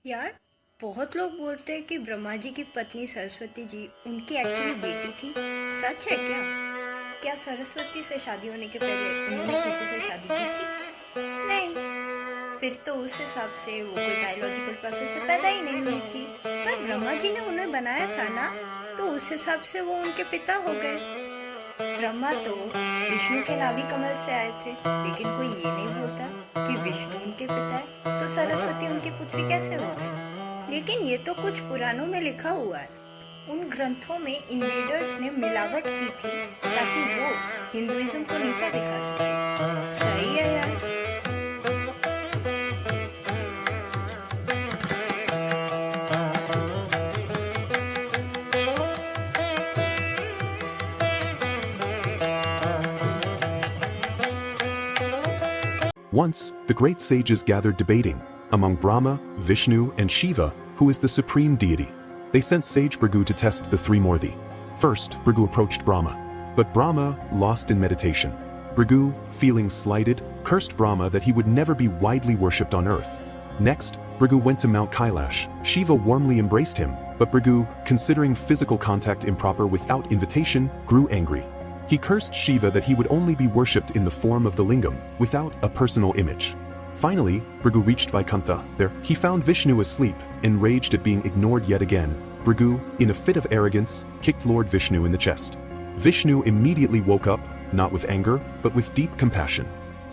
यार, बहुत लोग बोलते हैं कि ब्रह्मा जी की पत्नी सरस्वती जी उनकी एक्चुअली बेटी थी। सच है क्या? क्या सरस्वती से शादी होने के पहले उन्होंने किसी से शादी की थी? नहीं। फिर तो उस हिसाब से वो कोई बायोलॉजिकल प्रोसेस से पैदा ही नहीं हुई थी। पर ब्रह्मा जी ने उन्हें बनाया था ना, तो उस हिसाब से वो उनके पिता हो गए। ब्रह्मा तो विष्णु के नाभि कमल से आए थे, लेकिन कोई ये नहीं बोलता कि विष्णु उनके पिता है, तो सरस्वती उनकी पुत्री कैसे हो गई? लेकिन ये तो कुछ पुराणों में लिखा हुआ है। उन ग्रंथों में इन्वेडर्स ने मिलावट की थी ताकि वो हिंदुइज्म को नीचा दिखा सके। सही है यार। Once, the great sages gathered debating among Brahma, Vishnu, and Shiva, who is the supreme deity. They sent sage Bhrigu to test the three Morthi. First, Bhrigu approached Brahma, but Brahma lost in meditation. Bhrigu, feeling slighted, cursed Brahma that he would never be widely worshipped on earth. Next, Bhrigu went to Mount Kailash. Shiva warmly embraced him, but Bhrigu, considering physical contact improper without invitation, grew angry. He cursed Shiva that he would only be worshipped in the form of the lingam, without a personal image. Finally, Bhrigu reached Vaikuntha. There, he found Vishnu asleep, enraged at being ignored yet again. Bhrigu, in a fit of arrogance, kicked Lord Vishnu in the chest. Vishnu immediately woke up, not with anger, but with deep compassion.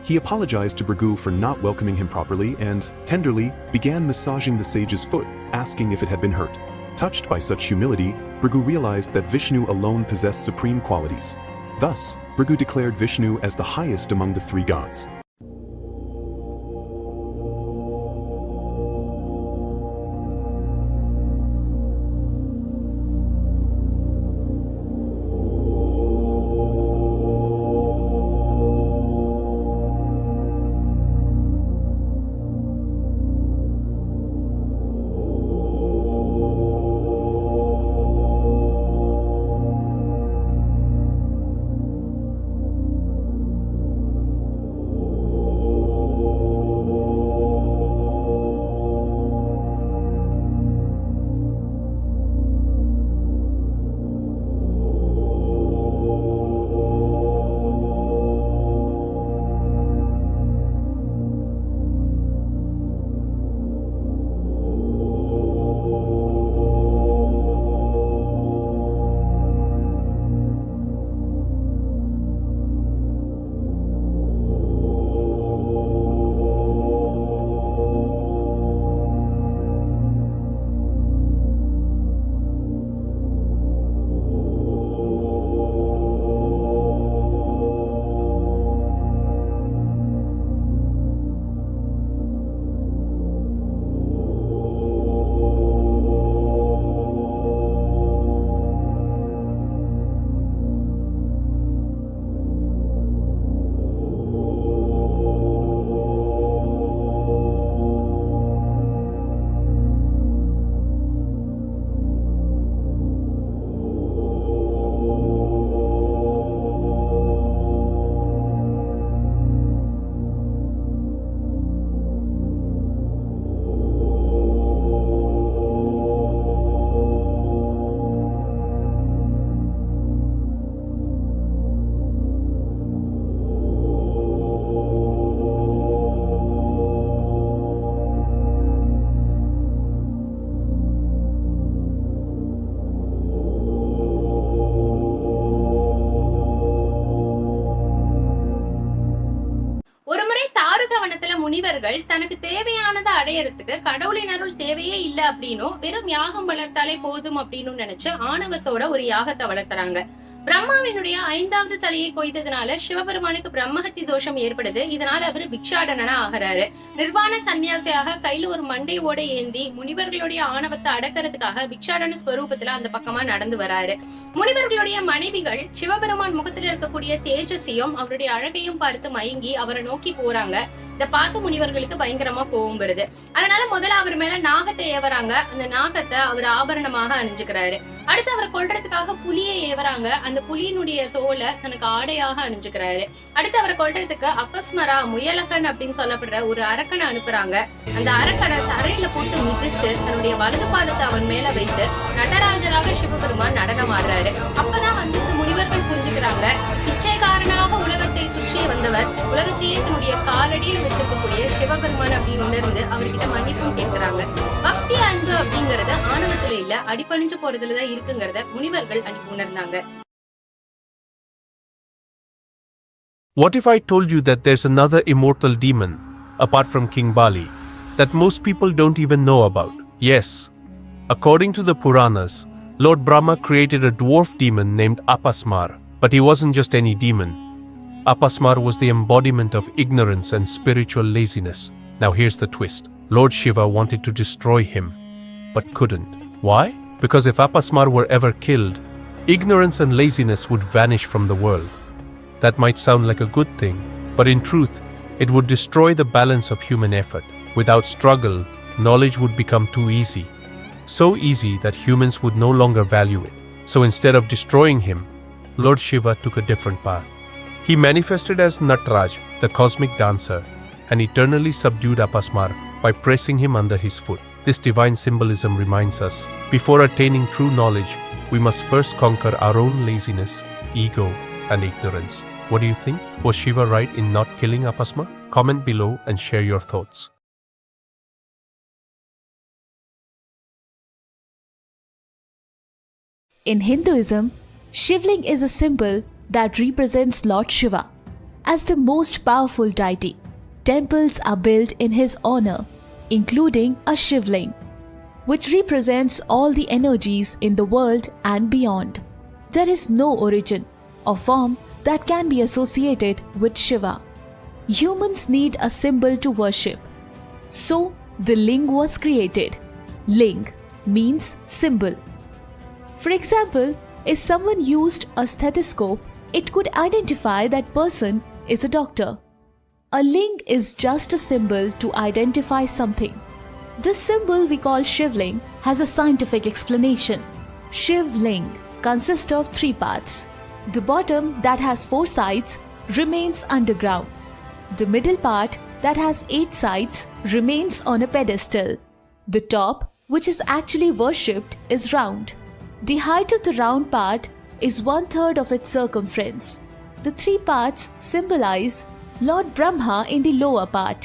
He apologized to Bhrigu for not welcoming him properly and, tenderly, began massaging the sage's foot, asking if it had been hurt. Touched by such humility, Bhrigu realized that Vishnu alone possessed supreme qualities. Thus, Bhrigu declared Vishnu as the highest among the three gods. முனிவர்கள் தனக்கு தேவையானதை அடையறதுக்கு கடவுளின் அருள் தேவையே இல்ல அப்படின்னும் வெறும் யாகம் வளர்த்தாலே போதும் அப்படின்னு நினைச்சு ஆணவத்தோட ஒரு யாகத்தை வளர்த்துறாங்க. பிரம்மாவினுடைய 5வது தலையை கொய்ததுனால சிவபெருமானுக்கு பிரம்மஹத்தி தோஷம் ஏற்படுது. இதனால அவரு பிக்ஷாடனா ஆகிறாரு. நிர்வாண சன்னியாசியாக கையில ஒரு மண்டை ஓட ஏந்தி முனிவர்களுடைய ஆணவத்தை அடக்கிறதுக்காக பிக்ஷாடன ஸ்வரூபத்துல அந்த பக்கமா நடந்து வராரு. முனிவர்களுடைய மனைவிகள் சிவபெருமான் முகத்துல இருக்கக்கூடிய தேஜஸையும் அவருடைய அழகையும் பார்த்து மயங்கி அவரை நோக்கி போறாங்க. இத பார்த்த முனிவர்களுக்கு பயங்கரமா கோபம் வருது. அதனால முதல்ல அவர் மேல நாகத்தை ஏவறாங்க. அந்த நாகத்தை அவர் ஆபரணமாக அணிஞ்சுக்கிறாரு. அடுத்து அவரை கொல்றதுக்காக புலியை ஏவறாங்க. அந்த புலியினுடைய தோலை தனக்கு ஆடையாக அணிஞ்சுக்கிறாரு. அடுத்து அவரை கொல்றதுக்கு அப்பஸ்மரா முயலகன் அப்படின்னு சொல்லப்படுற ஒரு அரக்கனை அனுப்புறாங்க. அந்த அரக்கனை தரையில போட்டு மிதிச்சு தன்னுடைய வலது பாதத்தை அவன் மேல வைத்து நடராஜராக சிவபெருமான் நடனம் ஆடுறாரு. அப்பதான் இந்த முனிவர்கள் புரிஞ்சுக்கிறாங்க, பிச்சைக்காரனாக உலகத்தை சுற்றி வந்தவர் உலகத்தையே தன்னுடைய காலடியில் வச்சிருக்கக்கூடிய சிவபெருமான் அப்படின்னு உணர்ந்து அவர்கிட்ட மன்னிப்பும் கேட்கிறாங்க. பக்தி அன்பு அப்படிங்கறது ஆணவத்துல இல்ல, அடிபணிஞ்சு போறதுலதான் இருக்குங்கிறத முனிவர்கள் அன்னைக்கு உணர்ந்தாங்க. What if I told you that there's another immortal demon, apart from King Bali, that most people don't even know about? Yes. According to the Puranas, Lord Brahma created a dwarf demon named Apasmar, but he wasn't just any demon. Apasmar was the embodiment of ignorance and spiritual laziness. Now here's the twist. Lord Shiva wanted to destroy him, but couldn't. Why? Because if Apasmar were ever killed, ignorance and laziness would vanish from the world. That might sound like a good thing, but in truth, it would destroy the balance of human effort. Without struggle, knowledge would become too easy. So easy that humans would no longer value it. So instead of destroying him, Lord Shiva took a different path. He manifested as Nataraj, the cosmic dancer, and eternally subdued Apasmar by pressing him under his foot. This divine symbolism reminds us, before attaining true knowledge, we must first conquer our own laziness, ego, and ignorance. What do you think? Was Shiva right in not killing Apasmar? Comment below and share your thoughts. In Hinduism, Shivling is a symbol that represents Lord Shiva as the most powerful deity. Temples are built in his honor, including a Shivling, which represents all the energies in the world and beyond. There is no origin or form that can be associated with Shiva. Humans need a symbol to worship. So, the Ling was created. Ling means symbol. For example, if someone used a stethoscope, it could identify that person is a doctor. A ling is just a symbol to identify something. This symbol we call Shivling has a scientific explanation. Shivling consists of 3 parts. The bottom, that has 4 sides, remains underground. The middle part, that has 8 sides, remains on a pedestal. The top, which is actually worshipped, is round. The height of the round part is 1/3 of its circumference. The 3 parts symbolize Lord Brahma in the lower part,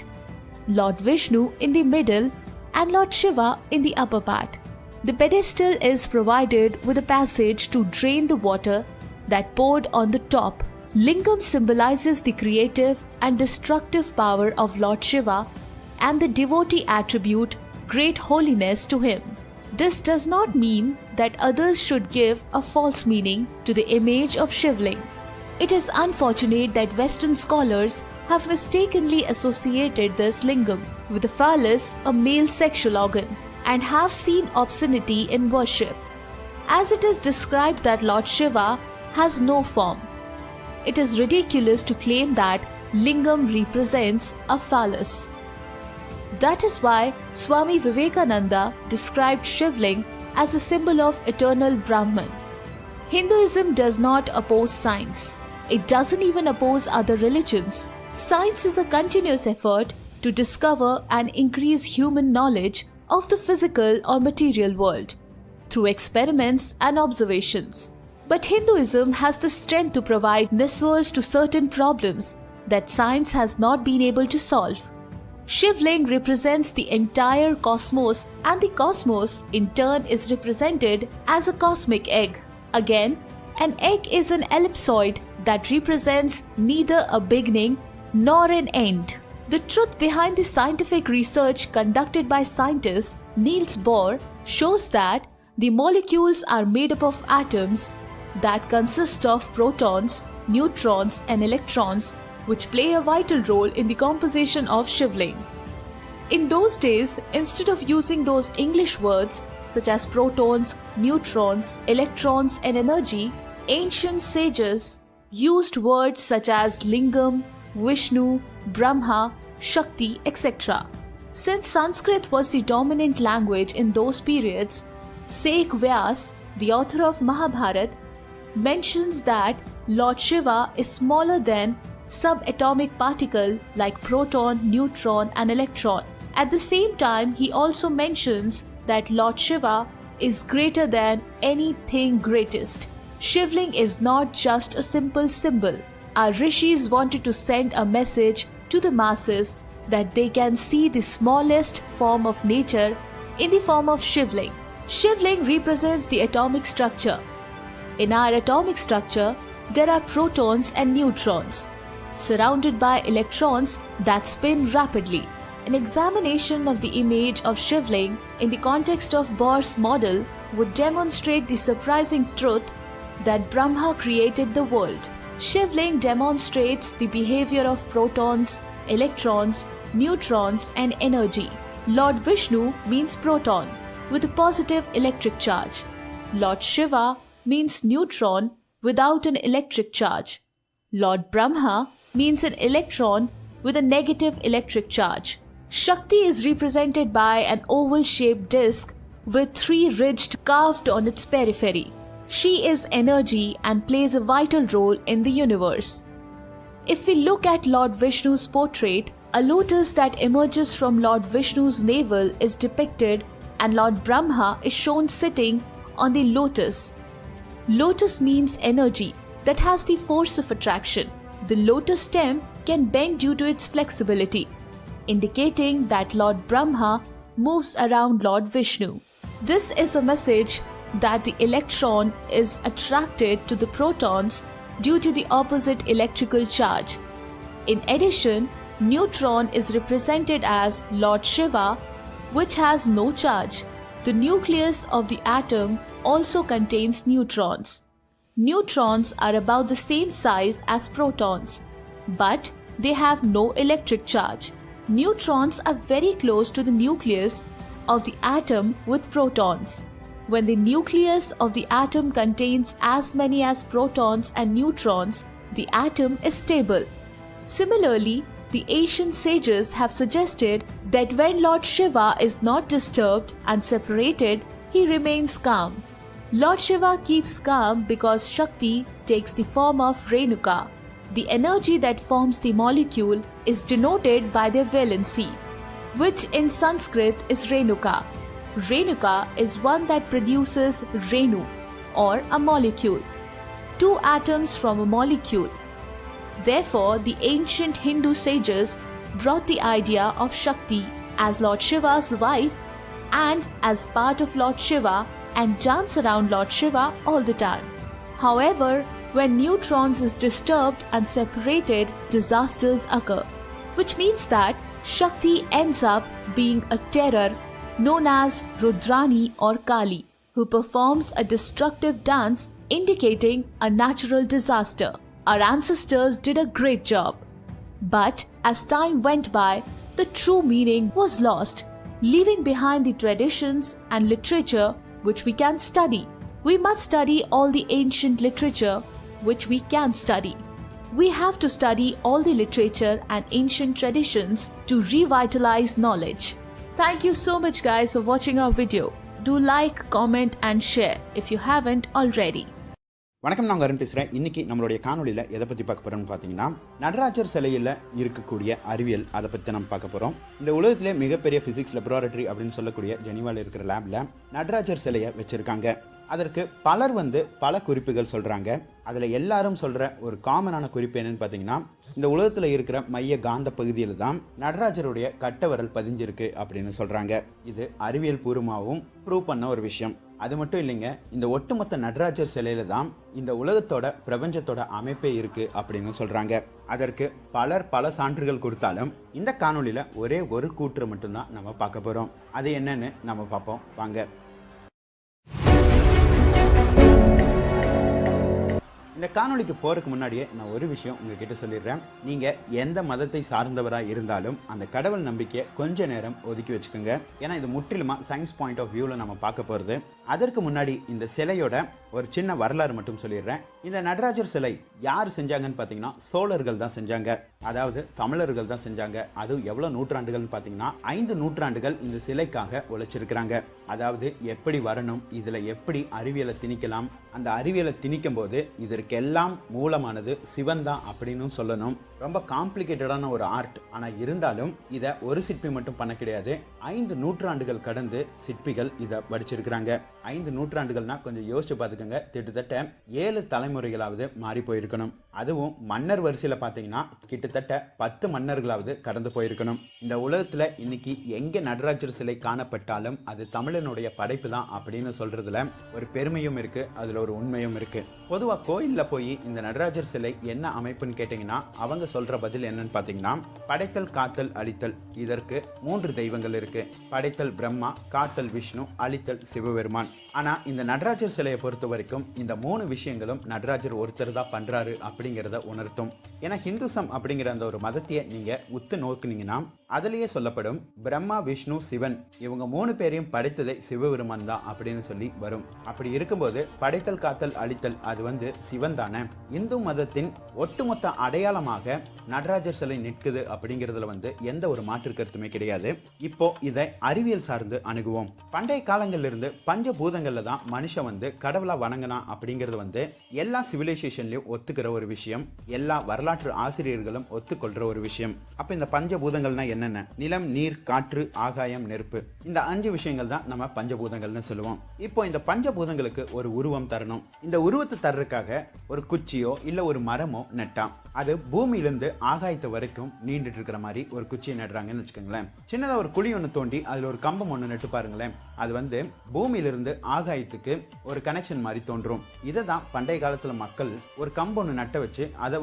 Lord Vishnu in the middle, and Lord Shiva in the upper part. The pedestal is provided with a passage to drain the water that poured on the top. Lingam symbolizes the creative and destructive power of Lord Shiva and the devotee attribute great holiness to him. This does not mean that others should give a false meaning to the image of Shivling. It is unfortunate that Western scholars have mistakenly associated this lingam with the phallus, a male sexual organ, and have seen obscenity in worship. As it is described that Lord Shiva has no form, it is ridiculous to claim that lingam represents a phallus. That is why Swami Vivekananda described Shivling as a symbol of eternal Brahman. Hinduism does not oppose science. It doesn't even oppose other religions. Science is a continuous effort to discover and increase human knowledge of the physical or material world through experiments and observations. But Hinduism has the strength to provide answers to certain problems that science has not been able to solve. Shivling represents the entire cosmos, and the cosmos in turn is represented as a cosmic egg. Again, an egg is an ellipsoid that represents neither a beginning nor an end. The truth behind the scientific research conducted by scientist Niels Bohr shows that the molecules are made up of atoms that consist of protons, neutrons, and electrons, which play a vital role in the composition of Shivling. In those days, instead of using those English words such as protons, neutrons, electrons, and energy, ancient sages used words such as Lingam, Vishnu, Brahma, Shakti, etc. Since Sanskrit was the dominant language in those periods, Sheikh Vyas, the author of Mahabharat, mentions that Lord Shiva is smaller than subatomic particle like proton, neutron and electron. At the same time, he also mentions that Lord Shiva is greater than anything greatest. Shivling is not just a simple symbol. Our rishis wanted to send a message to the masses that they can see the smallest form of nature in the form of Shivling. Shivling represents the atomic structure. In our atomic structure, there are protons and neutrons, surrounded by electrons that spin rapidly. An examination of the image of Shivling in the context of Bohr's model would demonstrate the surprising truth that Brahma created the world. Shivling demonstrates the behavior of protons, electrons, neutrons and energy. Lord Vishnu means proton with a positive electric charge. Lord Shiva means neutron without an electric charge. Lord Brahma means an electron with a negative electric charge. Shakti is represented by an oval-shaped disc with 3 ridged carved on its periphery. She is energy and plays a vital role in the universe. If we look at Lord Vishnu's portrait, a lotus that emerges from Lord Vishnu's navel is depicted and Lord Brahma is shown sitting on the lotus. Lotus means energy that has the force of attraction. The lotus stem can bend due to its flexibility, indicating that Lord Brahma moves around Lord Vishnu. This is a message that the electron is attracted to the protons due to the opposite electrical charge. In addition, neutron is represented as Lord Shiva, which has no charge. The nucleus of the atom also contains neutrons. Neutrons are about the same size as protons, but they have no electric charge. Neutrons are very close to the nucleus of the atom with protons. When the nucleus of the atom contains as many as protons and neutrons, the atom is stable. Similarly, the ancient sages have suggested that when Lord Shiva is not disturbed and separated, he remains calm. Lord Shiva keeps calm because Shakti takes the form of Renuka. The energy that forms the molecule is denoted by their valency, which in Sanskrit is Renuka. Renuka is one that produces Renu, or a molecule. 2 atoms from a molecule. Therefore, the ancient Hindu sages brought the idea of Shakti as Lord Shiva's wife and as part of Lord Shiva and dance around Lord Shiva all the time. However, when neutrons is disturbed and separated, disasters occur, which means that Shakti ends up being a terror known as Rudrani or Kali, who performs a destructive dance indicating a natural disaster. Our ancestors did a great job. But as time went by, the true meaning was lost, leaving behind the traditions and literature which we can study. We must study all the ancient literature which we can study. We have to study all the literature and ancient traditions to revitalize knowledge. Thank you so much guys for watching our video. Do like, comment and share if you haven't already. வணக்கம், நான் அருண் பேசுகிறேன். இன்றைக்கி நம்மளுடைய காணொலியில் எதை பற்றி பார்க்க போகிறோம்னு பார்த்தீங்கன்னா, நடராஜர் சிலையில் இருக்கக்கூடிய அறிவியல், அதை பற்றி நம்ம பார்க்க போகிறோம். இந்த உலகத்திலே மிகப்பெரிய ஃபிசிக்ஸ் லெபராட்டரி அப்படின்னு சொல்லக்கூடிய ஜெனீவாவில் இருக்கிற லேபில் நடராஜர் சிலையை வச்சுருக்காங்க. அதற்கு பலர் பல குறிப்புகள் சொல்கிறாங்க. அதில் எல்லாரும் சொல்கிற ஒரு காமனான குறிப்பு என்னென்னு பார்த்தீங்கன்னா, இந்த உலகத்தில் இருக்கிற மைய காந்த பகுதியில் தான் நடராஜருடைய கட்டவரல் பதிஞ்சிருக்கு அப்படின்னு சொல்கிறாங்க. இது அறிவியல் பூர்வமாகவும் ப்ரூவ் பண்ண ஒரு விஷயம். அது மட்டும் இல்லைங்க, இந்த ஒட்டுமொத்த நடராஜர் சிலையில தான் இந்த உலகத்தோட பிரபஞ்சத்தோட அமைப்பே இருக்கு அப்படின்னு சொல்றாங்க. அதற்கு பல சான்றுகள் கொடுத்தாலும் இந்த காணொலியில ஒரே ஒரு கூற்று மட்டும்தான் நம்ம பார்க்க போறோம். அது என்னன்னு நம்ம பார்ப்போம் வாங்க. இந்த காணொலிக்கு போறதுக்கு முன்னாடியே நான் ஒரு விஷயம் உங்ககிட்ட சொல்லிடுறேன். நீங்க எந்த மதத்தை சார்ந்தவராக இருந்தாலும் அந்த கடவுள் நம்பிக்கையை கொஞ்ச நேரம் ஒதுக்கி வச்சுக்கோங்க. ஏன்னா இது முற்றிலுமா சயின்ஸ் பாயிண்ட் ஆஃப் வியூவில் நம்ம பார்க்க போகிறது. அதற்கு முன்னாடி இந்த சிலையோட ஒரு சின்ன வரலாறு மட்டும் சொல்லிடுறேன். இந்த நடராஜர் சிலை யார் செஞ்சாங்கன்னு பார்த்தீங்கன்னா சோழர்கள் தான் செஞ்சாங்க. அதாவது தமிழர்கள் தான் செஞ்சாங்க. அதுவும் எவ்வளோ நூற்றாண்டுகள்னு பார்த்தீங்கன்னா 5 நூற்றாண்டுகள் இந்த சிலைக்காக உழைச்சிருக்கிறாங்க. அதாவது எப்படி வரணும், இதில் எப்படி அறிவியலை திணிக்கலாம், அந்த அறிவியலை திணிக்கும் போது இதற்கெல்லாம் மூலமானது சிவன் தான் அப்படின்னு சொல்லணும். ரொம்ப காம்ப்ளிகேட்டடான ஒரு ஆர்ட். ஆனால் இருந்தாலும் இதை ஒரு சிற்பி மட்டும் பண்ண கிடையாது, 5 நூற்றாண்டுகள் கடந்து சிற்பிகள் இதை வடிச்சிருக்கிறாங்க. 5 நூற்றாண்டுகள்னா கொஞ்சம் யோசிச்சு பார்த்துக்கோங்க, கிட்டத்தட்ட 7 தலைமுறைகளாவது மாறி போயிருக்கணும். அதுவும் மன்னர் வரிசையில் பார்த்தீங்கன்னா கிட்டத்தட்ட 10 மன்னர்களாவது கடந்து போயிருக்கணும். இந்த உலகத்தில் இன்னைக்கு எங்கே நடராஜர் சிலை காணப்பட்டாலும் அது தமிழனுடைய படைப்பு தான் அப்படின்னு சொல்றதுல ஒரு பெருமையும் இருக்கு, அதில் ஒரு உண்மையும் இருக்கு. பொதுவாக கோயிலில் போய் இந்த நடராஜர் சிலை என்ன அமைப்புன்னு கேட்டிங்கன்னா அவங்க சொல்ற பதில் என்னன்னு பார்த்தீங்கன்னா படைத்தல், காத்தல், அழித்தல். இதற்கு 3 தெய்வங்கள் இருக்கு. படைத்தல் பிரம்மா, காத்தல் விஷ்ணு, அழித்தல் சிவபெருமான். ஆனால் இந்த நடராஜர் சிலையை பொறுத்த வரைக்கும் இந்த 3 விஷயங்களும் நடராஜர் ஒருத்தர் தான் பண்றாரு அப்படிங்கிறத உணர்த்தும். ஏன்னா ஹிந்துசம் அப்படிங்கிற அந்த ஒரு மதத்தையே நீங்க உத்து நோக்குனீங்கன்னா அதுலேயே சொல்லப்படும் பிரம்மா, விஷ்ணு, சிவன் இவங்க 3 பேரையும் படைத்ததை சிவபெருமான் தான் அப்படின்னு சொல்லி வரும். அப்படி இருக்கும்போது படைத்தல், காத்தல், அழித்தல் அது சிவன் தானே. இந்து மதத்தின் ஒட்டுமொத்த அடையாளமாக நடராஜர் சிலை நிற்குது அப்படிங்கிறதுல எந்த ஒரு மாற்று கருத்துமே கிடையாது. இப்போ இதை அறிவியல் சார்ந்து அணுகுவோம். பண்டைய காலங்கள்ல இருந்து பஞ்சபூதங்கள்ல தான் மனுஷன் கடவுளா வணங்கினா அப்படிங்கிறது எல்லா சிவிலைசேஷன்லயும் ஒத்துக்கிற ஒரு விஷயம், எல்லா வரலாற்று ஆசிரியர்களும் ஒத்துக்கொள்ற ஒரு விஷயம். அப்ப இந்த பஞ்சபூதங்கள்னா என்னென்ன? நிலம், நீர், காற்று, ஆகாயம், நெருப்பு. இந்த 5 விஷயங்கள் தான் நம்ம பஞ்சபூதங்கள்னு சொல்லுவோம். இப்போ இந்த பஞ்சபூதங்களுக்கு ஒரு உருவம் தரணும். இந்த உருவத்தை தர்றதுக்காக ஒரு குச்சியோ இல்ல ஒரு மரமோ நட்டான். அது பூமியிலிருந்து ஆகாயத்து வரைக்கும் நீண்டுட்டு இருக்கிற மாதிரி ஒரு குச்சியை நடுறாங்கன்னு வச்சுக்கோங்களேன். சின்னதா ஒரு குழி ஒன்று தோண்டி அதுல ஒரு கம்பம் ஒன்று நட்டு பாருங்களேன். அது பூமியிலிருந்து ஆகாயத்துக்கு ஒரு கனெக்ஷன் மாதிரி தோன்றும். இதை தான் பண்டைய காலத்துல மக்கள் ஒரு கம்பம் ஒன்று நட்ட வச்சு அதை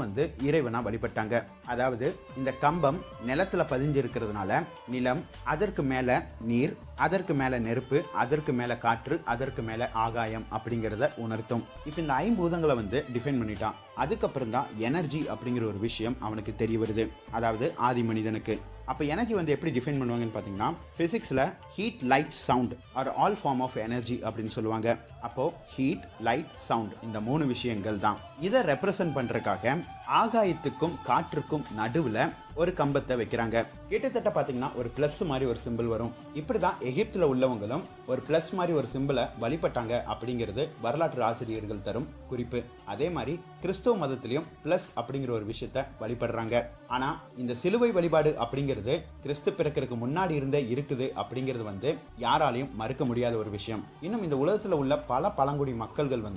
இறைவனா வழிபட்டாங்க. அதாவது இந்த கம்பம் நிலத்துல பதிஞ்சிருக்கிறதுனால நிலம், அதற்கு மேல நீர், அதற்கு மேல நெருப்பு, அதற்கு மேல காற்று, அதற்கு மேல ஆகாயம் அப்படிங்கிறத உணர்த்தும். இப்ப இந்த 5 பூதங்களை டிஃபைன் பண்ணிட்டான். அதுக்கப்புறம் தான் எனர்ஜி அப்படிங்கிற ஒரு விஷயம் அவனுக்கு தெரிய வருது. அதாவது ஆதி மனிதனுக்கு. அப்போ எனர்ஜி எப்படி டிஃபைன் பண்ணுவாங்கன்னு பார்த்தீங்கன்னா ஃபிசிக்ஸில் heat, light, sound are all form of energy அப்படின்னு சொல்லுவாங்க. அப்போ ஹீட், லைட், சவுண்ட் இந்த 3 விஷயங்கள் தான். இதை ரெப்ரசன்ட் பண்றதுக்காக ஆகாயத்துக்கும் காற்றுக்கும் நடுவில் ஒரு கம்பத்தை வைக்கிறாங்க. கிட்டத்தட்ட பார்த்தீங்கன்னா ஒரு பிளஸ் மாதிரி ஒரு சிம்பிள் வரும். இப்படிதான் எகிப்தில் உள்ளவங்களும் ஒரு பிளஸ் மாதிரி ஒரு சிம்பிளை வழிபட்டாங்க அப்படிங்கிறது வரலாற்று ஆசிரியர்கள் தரும் குறிப்பு. அதே மாதிரி கிறிஸ்துவ மதத்திலையும் பிளஸ் அப்படிங்கிற ஒரு விஷயத்த வழிபடுறாங்க. ஆனா இந்த சிலுவை வழிபாடு அப்படிங்கிறது கிறிஸ்து பிறக்கிறதுக்கு முன்னாடி இருந்தே இருக்குது அப்படிங்கிறது யாராலையும் மறுக்க முடியாத ஒரு விஷயம். இன்னும் இந்த உலகத்தில் உள்ள பல பழங்குடி மக்கள்கள்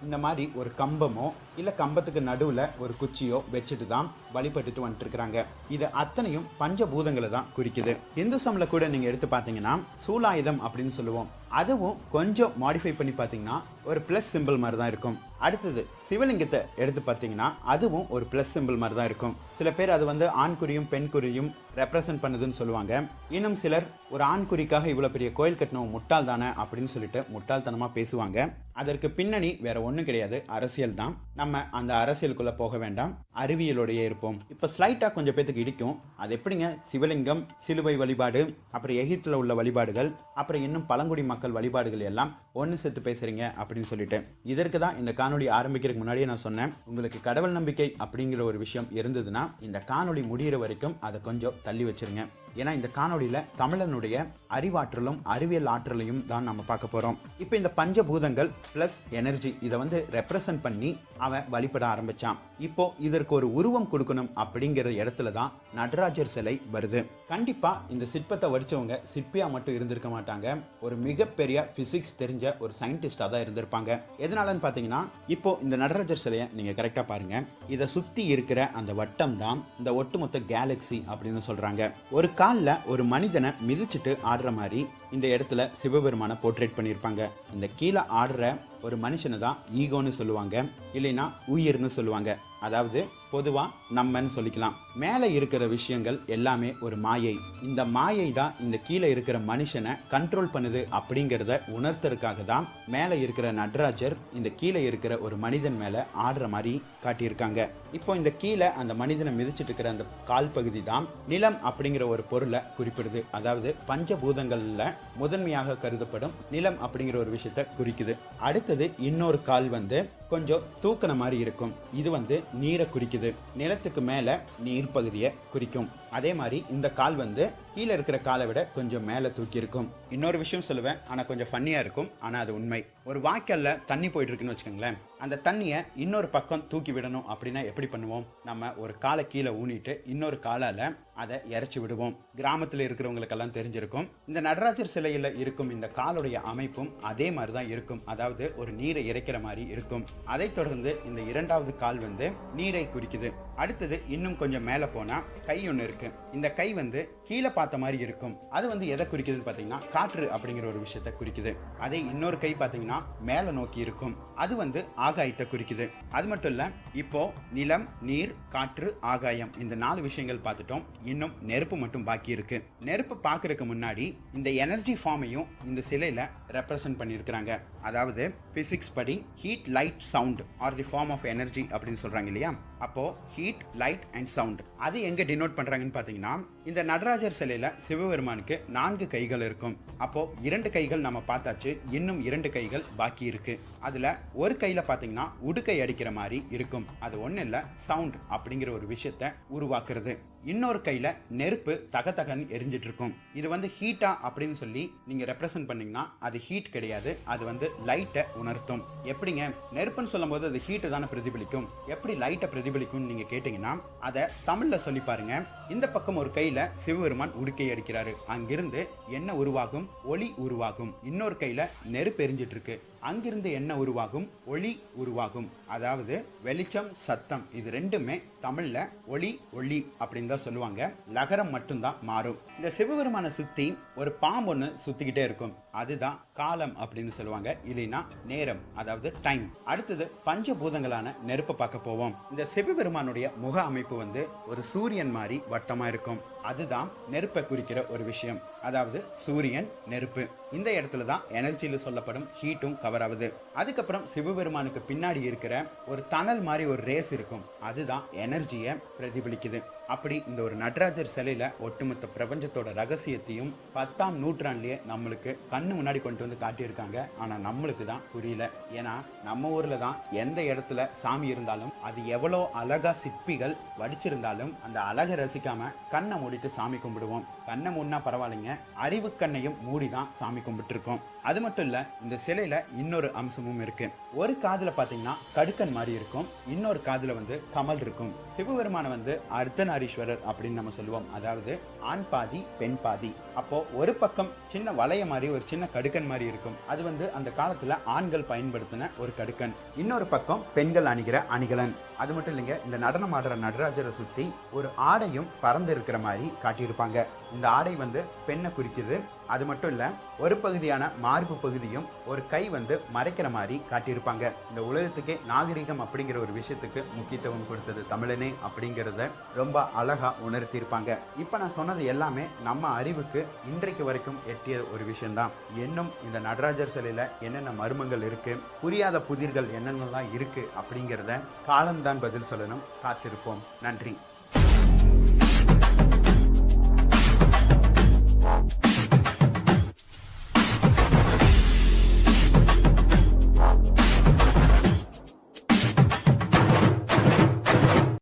இந்த மாதிரி ஒரு கம்பமோ இல்ல கம்பத்துக்கு நடுவுல ஒரு குச்சியோ வச்சுட்டு தான் வழிபட்டுட்டு வந்துட்டு இருக்கிறாங்க. இது அத்தனையும் பஞ்சபூதங்களை தான் குறிக்குது. இந்துசம்ல கூட நீங்க எடுத்து பார்த்தீங்கன்னா சூலாயுதம் அப்படின்னு சொல்லுவோம். அதுவும் கொஞ்சம் மாடிஃபை பண்ணி பார்த்தீங்கன்னா ஒரு பிளஸ் சிம்பிள் மாதிரி தான் இருக்கும். அடுத்தது சிவலிங்கத்தை எடுத்து பார்த்தீங்கன்னா அதுவும் ஒரு பிளஸ் சிம்பிள் மாதிரி தான் இருக்கும். சில பேர் அது ஆண் குறியும் பெண் குறியும் ரெப்ரசன்ட் பண்ணுதுன்னு சொல்லுவாங்க. இன்னும் சிலர் ஒரு ஆண் குறிக்காக இவ்வளவு பெரிய கோயில் கட்டணும் முட்டாள் தானே அப்படின்னு சொல்லிட்டு முட்டாள்தனமா பேசுவாங்க. அதற்கு பின்னணி வேற ஒன்றும் கிடையாது, அரசியல் தான். நம்ம அந்த அரசியலுக்குள்ள போக வேண்டாம், அறிவியலோடையே இருப்போம். இப்ப ஸ்லைட்டா கொஞ்சம் பேத்துக்கு இடிக்கும். அது எப்படிங்க சிவலிங்கம், சிலுவை வழிபாடு, அப்புறம் எகிப்துல உள்ள வழிபாடுகள், அப்புறம் இன்னும் பழங்குடி மக்கள் வழிபாடுகள் எல்லாம் ஒன்று சேர்த்து பேசுறீங்க அப்படின்னு சொல்லிட்டு. இதற்கு தான் இந்த காணொலி ஆரம்பிக்கிறதுக்கு முன்னாடியே நான் சொன்னேன், உங்களுக்கு கடவுள் நம்பிக்கை அப்படிங்கிற ஒரு விஷயம் இருந்ததுன்னா இந்த காணொலி முடிகிற வரைக்கும் அதை கொஞ்சம் தள்ளி வச்சிருங்க. ஏன்னா இந்த காணொலியில தமிழனுடைய அறிவாற்றலும் அறிவியல் ஆற்றலையும் தான் நம்ம பார்க்க போறோம். இப்போ இந்த பஞ்சபூதங்கள் பிளஸ் எனர்ஜி இதை ரெப்ரசன்ட் பண்ணி அவன் வழிபட ஆரம்பிச்சான். இப்போ இதற்கு ஒரு உருவம் கொடுக்கணும் அப்படிங்கிற இடத்துல தான் நடராஜர் சிலை வருது. கண்டிப்பா இந்த சிற்பத்தை வடிச்சவங்க சிற்பியா மட்டும் இருந்திருக்க மாட்டாங்க, ஒரு மிகப்பெரிய பிசிக்ஸ் தெரிஞ்ச ஒரு சயின்டிஸ்டா தான் இருந்திருப்பாங்க. எதனாலன்னு பாத்தீங்கன்னா இப்போ இந்த நடராஜர் சிலையை நீங்க கரெக்டா பாருங்க. இதை சுத்தி இருக்கிற அந்த வட்டம் தான் இந்த ஒட்டுமொத்த கேலக்சி அப்படின்னு சொல்றாங்க. ஒரு காலில் ஒரு மனிதனை மிதிச்சுட்டு ஆடுற மாதிரி இந்த இடத்துல சிவபெருமான போர்ட்ரேட் பண்ணியிருப்பாங்க. இந்த கீழே ஆடுற ஒரு மனுஷனை தான் ஈகோன்னு சொல்லுவாங்க, இல்லைன்னா உயிர்னு சொல்லுவாங்க. அதாவது பொதுவா நம்மன்னு சொல்லிக்கலாம். மேலே இருக்கிற விஷயங்கள் எல்லாமே ஒரு மாயை. இந்த மாயை தான் இந்த கீழே இருக்கிற மனுஷனை கண்ட்ரோல் பண்ணுது அப்படிங்கிறத உணர்த்தறதுக்காக தான் மேலே இருக்கிற நடராஜர் இந்த கீழே இருக்கிற ஒரு மனிதன் மேலே ஆடுற மாதிரி காட்டியிருக்காங்க. இப்போ இந்த கீழே அந்த மனிதனை மிதிச்சிட்டு இருக்கிற அந்த கால் பகுதி தான் நிலம் அப்படிங்கிற ஒரு பொருளை குறிப்பிடுது. அதாவது பஞ்சபூதங்கள்ல முதன்மையாக கருதப்படும் நிலம் அப்படிங்கிற ஒரு விஷயத்தை குறிக்குது. அடுத்தது இன்னொரு கால் வந்து கொஞ்சம் தூக்கின மாதிரி இருக்கும். இது வந்து நீரை குறிக்குது. நிலத்துக்கு மேல நீர் பகுதியை குறிக்கும். அதே மாதிரி இந்த கால் வந்து கீழே இருக்கிற காலை விட கொஞ்சம் மேலே தூக்கி இருக்கும். இன்னொரு விஷயம் சொல்லுவேன், ஆனால் கொஞ்சம் ஃபன்னியா இருக்கும், ஆனால் அது உண்மை. ஒரு வாய்க்கால்ல தண்ணி போயிட்டு இருக்குன்னு வச்சுக்கோங்களேன். அந்த தண்ணியை இன்னொரு பக்கம் தூக்கி விடணும் அப்படின்னா எப்படி பண்ணுவோம்? நம்ம ஒரு காலை கீழே ஊனிட்டு இன்னொரு காலால அதை இறைச்சி விடுவோம். கிராமத்தில் இருக்கிறவங்களுக்கெல்லாம் தெரிஞ்சிருக்கும். இந்த நடராஜர் சிலையில் இருக்கும் இந்த காலுடைய அமைப்பும் அதே மாதிரி தான் இருக்கும். அதாவது ஒரு நீரை இறைக்கிற மாதிரி இருக்கும். அதை தொடர்ந்து இந்த இரண்டாவது கால் வந்து நீரை குறிக்குது. அடுத்தது இன்னும் கொஞ்சம் மேலே போனா கை ஒன்று இருக்கு. இந்த கை வந்து கீழே பார்த்த மாதிரி இருக்கும். அது வந்து எதை குறிக்குதுன்னு பார்த்தீங்கன்னா காற்று அப்படிங்கிற ஒரு விஷயத்தை குறிக்குது. அதே இன்னொரு கை பார்த்தீங்கன்னா மேலே நோக்கி இருக்கும். அது வந்து ஆகாயத்தை குறிக்குது. அது மட்டும் இல்ல, இப்போ நிலம், நீர், காற்று, ஆகாயம் இந்த 4 விஷயங்கள் பார்த்துட்டோம். இன்னும் நெருப்பு மட்டும் பாக்கி இருக்கு. நெருப்பு பார்க்கறதுக்கு முன்னாடி இந்த எனர்ஜி ஃபார்மையும் இந்த சிலையில ரெப்ரசன்ட் பண்ணியிருக்கிறாங்க. அதாவது பிசிக்ஸ் படி heat, light, sound are the form of energy அப்படின்னு சொல்றாங்க இல்லையா? அப்போ ஹீட், லைட் அண்ட் சவுண்ட் அது எங்க டினோட் பண்றாங்கன்னு பார்த்தீங்கன்னா, இந்த நடராஜர் சிலையில சிவபெருமானுக்கு 4 கைகள் இருக்கும். அப்போ 2 கைகள் நம்ம பார்த்தாச்சு, இன்னும் 2 கைகள் பாக்கி இருக்கு. அதுல ஒரு கையில பார்த்தீங்கன்னா உடுக்கை அடிக்கிற மாதிரி இருக்கும். அது ஒன்றும் இல்லை, சவுண்ட் அப்படிங்கிற ஒரு விஷயத்தை உருவாக்குறது. இன்னொரு கையில நெருப்பு தகன்னு எரிஞ்சிட்டு இருக்கும். இது வந்து ஹீட்டா அப்படின்னு சொல்லி நீங்க ரெப்ரசன்ட் பண்ணீங்கன்னா அது ஹீட் கிடையாது, அது வந்து லைட்டை உணர்த்தும். எப்படிங்க? நெருப்புன்னு சொல்லும் போது அது ஹீட்டு தானே பிரதிபலிக்கும், எப்படி லைட்டை பிரதிபலிக்கும் நீங்க கேட்டீங்கன்னா அதை தமிழ்ல சொல்லி பாருங்க. இந்த பக்கம் ஒரு கையில சிவபெருமான் உடுக்கை அடிக்கிறாரு, அங்கிருந்து என்ன உருவாகும்? ஒளி உருவாகும். இன்னொரு கையில நெருப்பு எரிஞ்சிட்டு இருக்கு, அங்கிருந்து என்ன உருவாகும்? ஒளி உருவாகும். அதாவது வெளிச்சம், சத்தம் இது ரெண்டுமே தமிழ்ல ஒளி, ஒளி அப்படின்னு தான் சொல்லுவாங்க. லகரம் மட்டும்தான் மாறும். இந்த சிவபெருமானை சுத்தி ஒரு பாம்பு ஒன்று சுத்திக்கிட்டே இருக்கும், அதுதான் காலம் அப்படின்னு சொல்லுவாங்க, இல்லைன்னா நேரம், அதாவது டைம். அடுத்தது பஞ்சபூதங்களான நெருப்பை பார்க்க போவோம். இந்த சிவபெருமானுடைய முக அமைப்பு வந்து ஒரு சூரியன் மாதிரி வட்டமா இருக்கும். அதுதான் நெருப்பை குறிக்கிற ஒரு விஷயம். அதாவது சூரியன், நெருப்பு இந்த இடத்துல தான் எனர்ஜியில சொல்லப்படும் ஹீட்டும் கவர் ஆகுது. அதுக்கப்புறம் சிவபெருமானுக்கு பின்னாடி இருக்கிற ஒரு தணல் மாதிரி ஒரு ரேஸ் இருக்கும், அதுதான் எனர்ஜியை பிரதிபலிக்குது. அப்படி இந்த ஒரு நடராஜர் சிலையில ஒட்டுமொத்த பிரபஞ்சத்தோட ரகசியத்தையும் 10ஆம் நூற்றாண்டிலேயே நம்மளுக்கு கண்ணு முன்னாடி கொண்டு வந்து காட்டியிருக்காங்க. ஆனா நம்மளுக்கு தான் புரியல. ஏன்னா நம்ம ஊர்ல தான் எந்த இடத்துல சாமி இருந்தாலும் அது எவ்வளோ அழகா சிற்பிகள் வடிச்சிருந்தாலும் அந்த அழகை ரசிக்காம கண்ணை மூடிட்டு சாமி கும்பிடுவோம். கண்ணை மூடினா பரவாயில்லைங்க, அறிவு கண்ணையும் மூடி தான் சாமி கும்பிட்டு இருக்கோம். அது மட்டும் இல்ல, இந்த சிலையில இன்னொரு அம்சமும் இருக்கு. ஒரு காதுல பாத்தீங்கன்னா கடுக்கன் மாதிரி இருக்கும், இன்னொரு காதுல வந்து கமல் இருக்கும். சிவபெருமான வந்து அர்த்தநாரீஸ்வரர் அப்படின்னு நம்ம சொல்லுவோம். அதாவது ஆண் பாதி பெண் பாதி. அப்போ ஒரு பக்கம் சின்ன வளைய மாதிரி ஒரு சின்ன கடுக்கன் மாதிரி இருக்கும், அது வந்து அந்த காலத்துல ஆண்கள் பயன்படுத்தின ஒரு கடுக்கன். இன்னொரு பக்கம் பெண்கள் அணிகிற அணிகலன். அது மட்டும் இல்லைங்க, இந்த நடனம் ஆடுற நடராஜரை சுத்தி ஒரு ஆடையும் பறந்து இருக்கிற மாதிரி காட்டியிருப்பாங்க. இந்த ஆடை வந்து பெண்ணை குறிக்குது. அது மட்டும் இல்ல, ஒரு பகுதியான மார்பு பகுதியும் ஒரு கை வந்து மறைக்கிற மாதிரி காட்டியிருப்பாங்க. இந்த உலகத்துக்கே நாகரிகம் அப்படிங்கிற ஒரு விஷயத்துக்கு முக்கியத்துவம் கொடுத்தது தமிழனே அப்படிங்கிறத ரொம்ப அழகா உணர்த்தியிருப்பாங்க. இப்ப நான் சொன்னது எல்லாமே நம்ம அறிவுக்கு இன்றைக்கு வரைக்கும் எட்டிய ஒரு விஷயம்தான். இன்னும் இந்த நடராஜர் சிலையில என்னென்ன மர்மங்கள் இருக்கு, புரியாத புதிர்கள் என்னென்னலாம் இருக்கு அப்படிங்கிறத காலம்தான் பதில் சொல்லணும். காத்திருப்போம். நன்றி.